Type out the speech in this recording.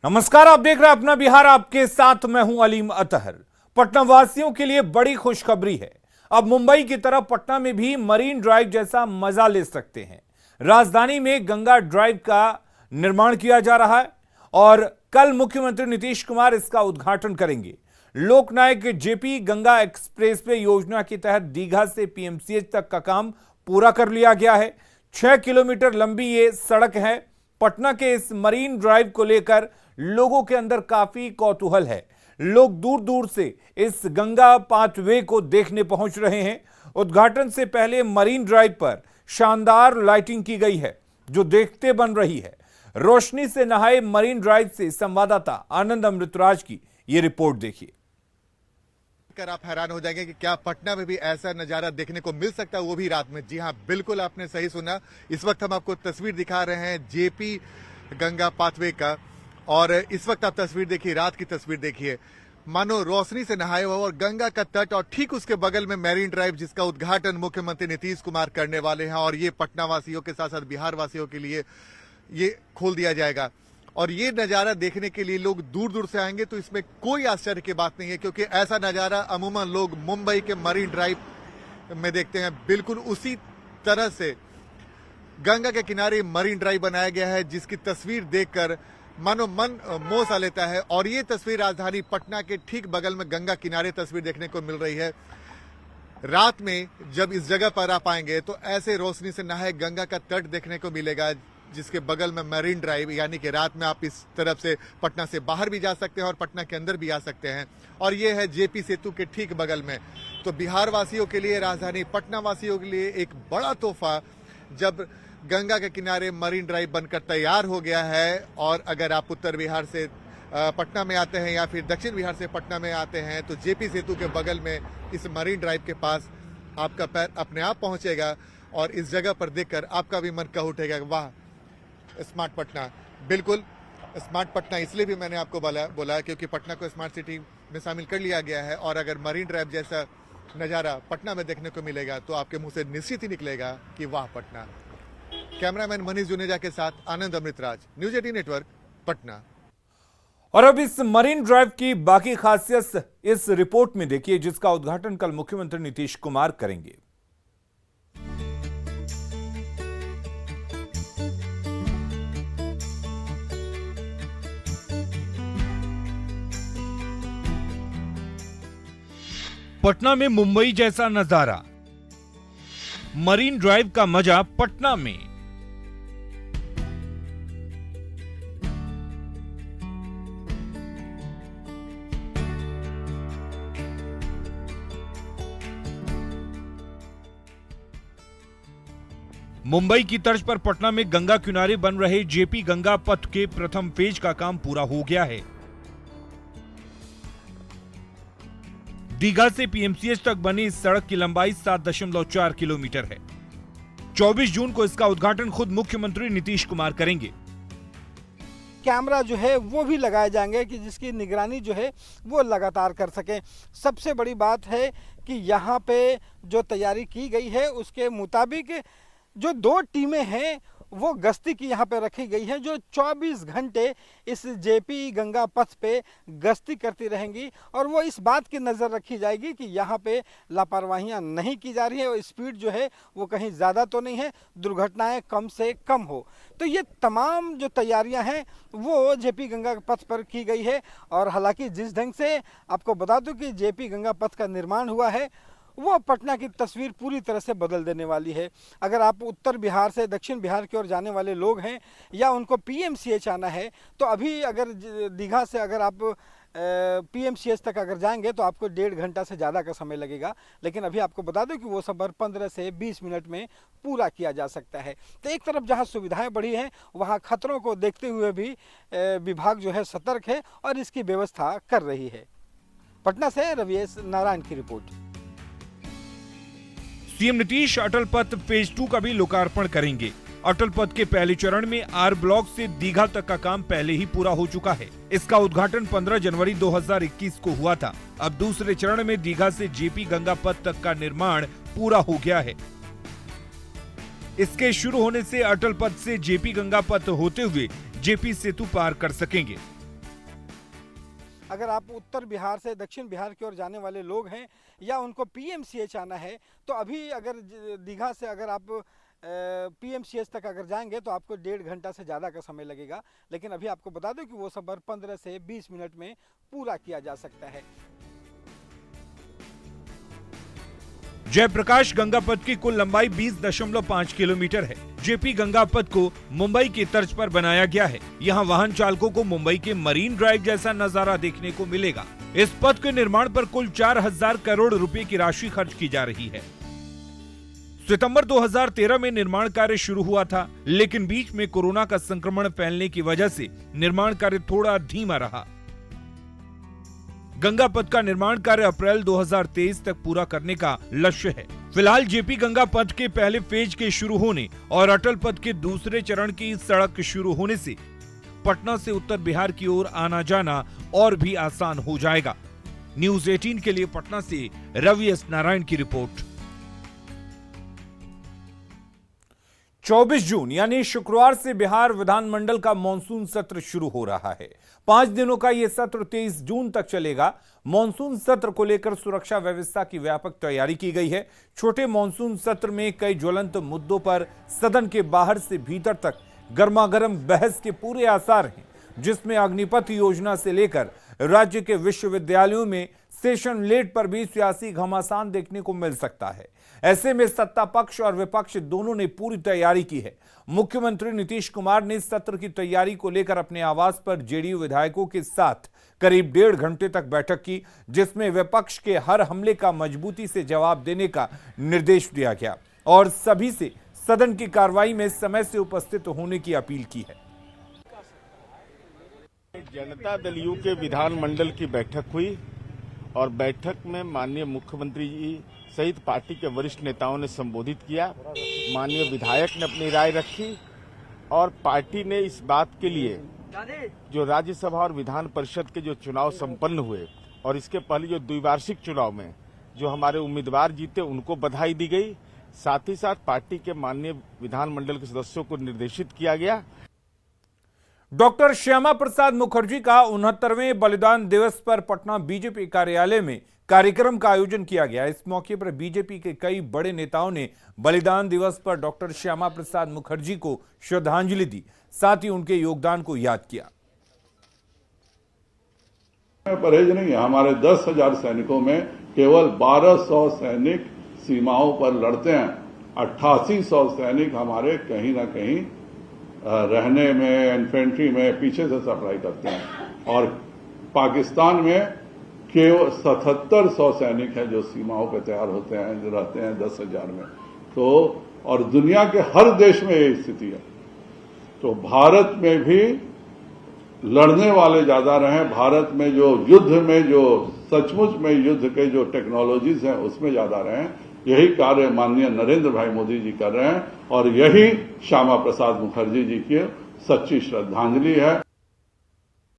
नमस्कार, आप देख रहे हैं अपना बिहार। आपके साथ मैं हूं अलीम अतहर। पटना वासियों के लिए बड़ी खुशखबरी है। अब मुंबई की तरह पटना में भी मरीन ड्राइव जैसा मजा ले सकते हैं। राजधानी में गंगा ड्राइव का निर्माण किया जा रहा है और कल मुख्यमंत्री नीतीश कुमार इसका उद्घाटन करेंगे। लोकनायक जेपी गंगा एक्सप्रेसवे योजना के तहत दीघा से पीएमसीएच तक का काम पूरा कर लिया गया है। 6 किलोमीटर लंबी ये सड़क है। पटना के इस मरीन ड्राइव को लेकर लोगों के अंदर काफी कौतूहल है। लोग दूर दूर से इस गंगा पाथवे को देखने पहुंच रहे हैं। उद्घाटन से पहले मरीन ड्राइव पर शानदार लाइटिंग की गई है जो देखते बन रही है। रोशनी से नहाए मरीन ड्राइव से संवाददाता आनंद अमृतराज की ये रिपोर्ट देखिए। आप हैरान हो जाएंगे कि क्या पटना में भी ऐसा नजारा देखने को मिल सकता है, वो भी रात में। जी हां, बिल्कुल आपने सही सुना। इस वक्त हम आपको तस्वीर दिखा रहे हैं जेपी गंगा पाथवे का, और इस वक्त आप तस्वीर देखिए, रात की तस्वीर देखिए, मानो रोशनी से नहाए हुआ और गंगा का तट, और ठीक उसके बगल में मैरीन ड्राइव जिसका उद्घाटन मुख्यमंत्री नीतीश कुमार करने वाले हैं। और ये पटना वासियों के साथ साथ बिहार वासियों के लिए ये खोल दिया जाएगा और ये नजारा देखने के लिए लोग दूर दूर से आएंगे। तो इसमें कोई आश्चर्य की बात नहीं है, क्योंकि ऐसा नजारा अमूमन लोग मुंबई के मरीन ड्राइव में देखते हैं। बिल्कुल उसी तरह से गंगा के किनारे मरीन ड्राइव बनाया गया है, जिसकी तस्वीर देखकर मानो मन मोह सा लेता है। और ये तस्वीर राजधानी पटना के ठीक बगल में गंगा किनारे तस्वीर देखने को मिल रही है। रात में जब इस जगह पर आप आएंगे तो ऐसे रोशनी से नहाए गंगा का तट देखने को मिलेगा, जिसके बगल में मरीन ड्राइव, यानी कि रात में आप इस तरफ से पटना से बाहर भी जा सकते हैं और पटना के अंदर भी आ सकते हैं। और ये है जेपी सेतु के ठीक बगल में। तो बिहार वासियों के लिए, राजधानी पटना वासियों के लिए एक बड़ा तोहफा, जब गंगा के किनारे मरीन ड्राइव बनकर तैयार हो गया है। और अगर आप उत्तर बिहार से पटना में आते हैं या फिर दक्षिण बिहार से पटना में आते हैं, तो जेपी सेतु के बगल में इस मरीन ड्राइव के पास आपका पैर अपने आप पहुंचेगा और इस जगह पर देखकर आपका भी मन कह उठेगा, वाह स्मार्ट पटना। बिल्कुल स्मार्ट पटना इसलिए भी मैंने आपको बोला क्योंकि पटना को स्मार्ट सिटी में शामिल कर लिया गया है। और अगर मरीन ड्राइव जैसा नज़ारा पटना में देखने को मिलेगा तो आपके मुंह से निश्चित ही निकलेगा कि वाह पटना। कैमरामैन मनीष जुनेजा के साथ आनंद अमृतराज, न्यूज 18 नेटवर्क, पटना। और अब इस मरीन ड्राइव की बाकी खासियत इस रिपोर्ट में देखिए, जिसका उद्घाटन कल मुख्यमंत्री नीतीश कुमार करेंगे। पटना में मुंबई जैसा नजारा, मरीन ड्राइव का मजा पटना में। मुंबई की तर्ज पर पटना में गंगा किनारे बन रहे जेपी गंगा पथ के प्रथम फेज का काम पूरा हो गया है। दीघा से पीएमसीएच तक बनी इस सड़क की लंबाई 7.4 किलोमीटर है। 24 जून को इसका उद्घाटन खुद मुख्यमंत्री नीतीश कुमार करेंगे। कैमरा जो है वो भी लगाए जाएंगे कि जिसकी निगरानी जो है वो लगातार कर सकें। सबसे बड़ी बात है कि यहाँ पे जो तैयारी की गई है उसके मुताबिक जो 2 टीमें हैं वो गश्ती की यहाँ पे रखी गई हैं, जो 24 घंटे इस जेपी गंगा पथ पे गश्ती करती रहेंगी। और वो इस बात की नज़र रखी जाएगी कि यहाँ पे लापरवाहियाँ नहीं की जा रही है और स्पीड जो है वो कहीं ज़्यादा तो नहीं है, दुर्घटनाएं कम से कम हो। तो ये तमाम जो तैयारियां हैं वो जेपी गंगा पथ पर की गई है। और हालांकि जिस ढंग से आपको बता दूं कि जेपी गंगा पथ का निर्माण हुआ है वो पटना की तस्वीर पूरी तरह से बदल देने वाली है। अगर आप उत्तर बिहार से दक्षिण बिहार की ओर जाने वाले लोग हैं या उनको पीएमसीएच आना है, तो अभी अगर दीघा से अगर आप पीएमसीएच तक अगर जाएंगे तो आपको 1.5 घंटा से ज़्यादा का समय लगेगा। लेकिन अभी आपको बता दूं कि वो सफ़र 15 से 20 मिनट में पूरा किया जा सकता है। तो एक तरफ जहां सुविधाएं बढ़ी हैं, वहां खतरों को देखते हुए भी विभाग जो है सतर्क है और इसकी व्यवस्था कर रही है। पटना से रविएश नारायण की रिपोर्ट। सीएम नीतीश अटल पथ फेज 2 का भी लोकार्पण करेंगे। अटल पथ के पहले चरण में आर ब्लॉक से दीघा तक का काम पहले ही पूरा हो चुका है। इसका उद्घाटन 15 जनवरी 2021 को हुआ था। अब दूसरे चरण में दीघा से जेपी गंगा पथ तक का निर्माण पूरा हो गया है। इसके शुरू होने से अटल पथ से जेपी गंगा पथ होते हुए जेपी सेतु पार कर सकेंगे। अगर आप उत्तर बिहार से दक्षिण बिहार की ओर जाने वाले लोग हैं या उनको पीएमसीएच आना है, तो अभी अगर दीघा से अगर आप पीएमसीएच तक अगर जाएंगे तो आपको 1.5 घंटा से ज़्यादा का समय लगेगा। लेकिन अभी आपको बता दूं कि वो सफ़र 15 से 20 मिनट में पूरा किया जा सकता है। जयप्रकाश गंगा पथ की कुल लंबाई 20.5 किलोमीटर है। जेपी गंगा पथ को मुंबई की तर्ज पर बनाया गया है। यहाँ वाहन चालकों को मुंबई के मरीन ड्राइव जैसा नजारा देखने को मिलेगा। इस पथ के निर्माण पर कुल 4,000 करोड़ रुपए की राशि खर्च की जा रही है। सितंबर 2013 में निर्माण कार्य शुरू हुआ था, लेकिन बीच में कोरोना का संक्रमण फैलने की वजह से निर्माण कार्य थोड़ा धीमा रहा। गंगा पथ का निर्माण कार्य अप्रैल 2023 तक पूरा करने का लक्ष्य है। फिलहाल जेपी गंगा पथ के पहले फेज के शुरू होने और अटल पथ के दूसरे चरण की सड़क शुरू होने से पटना से उत्तर बिहार की ओर आना जाना और भी आसान हो जाएगा। न्यूज़ 18 के लिए पटना से रवि एस नारायण की रिपोर्ट। 24 जून यानी शुक्रवार से बिहार विधानमंडल का मॉनसून सत्र शुरू हो रहा है। 5 दिनों का यह सत्र 23 जून तक चलेगा। मॉनसून सत्र को लेकर सुरक्षा व्यवस्था की व्यापक तैयारी की गई है। छोटे मॉनसून सत्र में कई ज्वलंत मुद्दों पर सदन के बाहर से भीतर तक गर्मागर्म बहस के पूरे आसार हैं, जिसमें अग्निपथ योजना से लेकर राज्य के विश्वविद्यालयों में सेशन लेट पर भी सियासी घमासान देखने को मिल सकता है। ऐसे में सत्ता पक्ष और विपक्ष दोनों ने पूरी तैयारी की है। मुख्यमंत्री नीतीश कुमार ने सत्र की तैयारी को लेकर अपने आवास पर जेडीयू विधायकों के साथ करीब 1.5 घंटे तक बैठक की, जिसमें विपक्ष के हर हमले का मजबूती से जवाब देने का निर्देश दिया गया और सभी से सदन की कार्रवाई में समय से उपस्थित होने की अपील की है। जनता दल यू के विधानमंडल की बैठक हुई और बैठक में माननीय मुख्यमंत्री जी सहित पार्टी के वरिष्ठ नेताओं ने संबोधित किया। माननीय विधायक ने अपनी राय रखी और पार्टी ने इस बात के लिए जो राज्यसभा और विधान परिषद के जो चुनाव संपन्न हुए और इसके पहले जो द्विवार्षिक चुनाव में जो हमारे उम्मीदवार जीते उनको बधाई दी गई। साथ ही साथ पार्टी के माननीय विधानमंडल के सदस्यों को निर्देशित किया गया। डॉक्टर श्यामा प्रसाद मुखर्जी का 69वें बलिदान दिवस पर पटना बीजेपी कार्यालय में कार्यक्रम का आयोजन किया गया। इस मौके पर बीजेपी के कई बड़े नेताओं ने बलिदान दिवस पर डॉक्टर श्यामा प्रसाद मुखर्जी को श्रद्धांजलि दी, साथ ही उनके योगदान को याद किया। परहेज नहीं है। हमारे 10,000 सैनिकों में केवल 1,200 सैनिक सीमाओं पर लड़ते हैं। 8800 सैनिक हमारे कहीं ना कहीं रहने में, इन्फेंट्री में पीछे से सप्लाई करते हैं और पाकिस्तान में केवल 7700 सैनिक हैं जो सीमाओं पर तैयार होते हैं, जो रहते हैं 10,000 में। तो और दुनिया के हर देश में यही स्थिति है। तो भारत में भी लड़ने वाले ज्यादा रहे। भारत में जो युद्ध में जो सचमुच में युद्ध के जो टेक्नोलॉजीज हैं उसमें ज्यादा रहे। यही कार्य माननीय नरेंद्र भाई मोदी जी कर रहे हैं और यही श्यामा प्रसाद मुखर्जी जी की सच्ची श्रद्धांजलि है।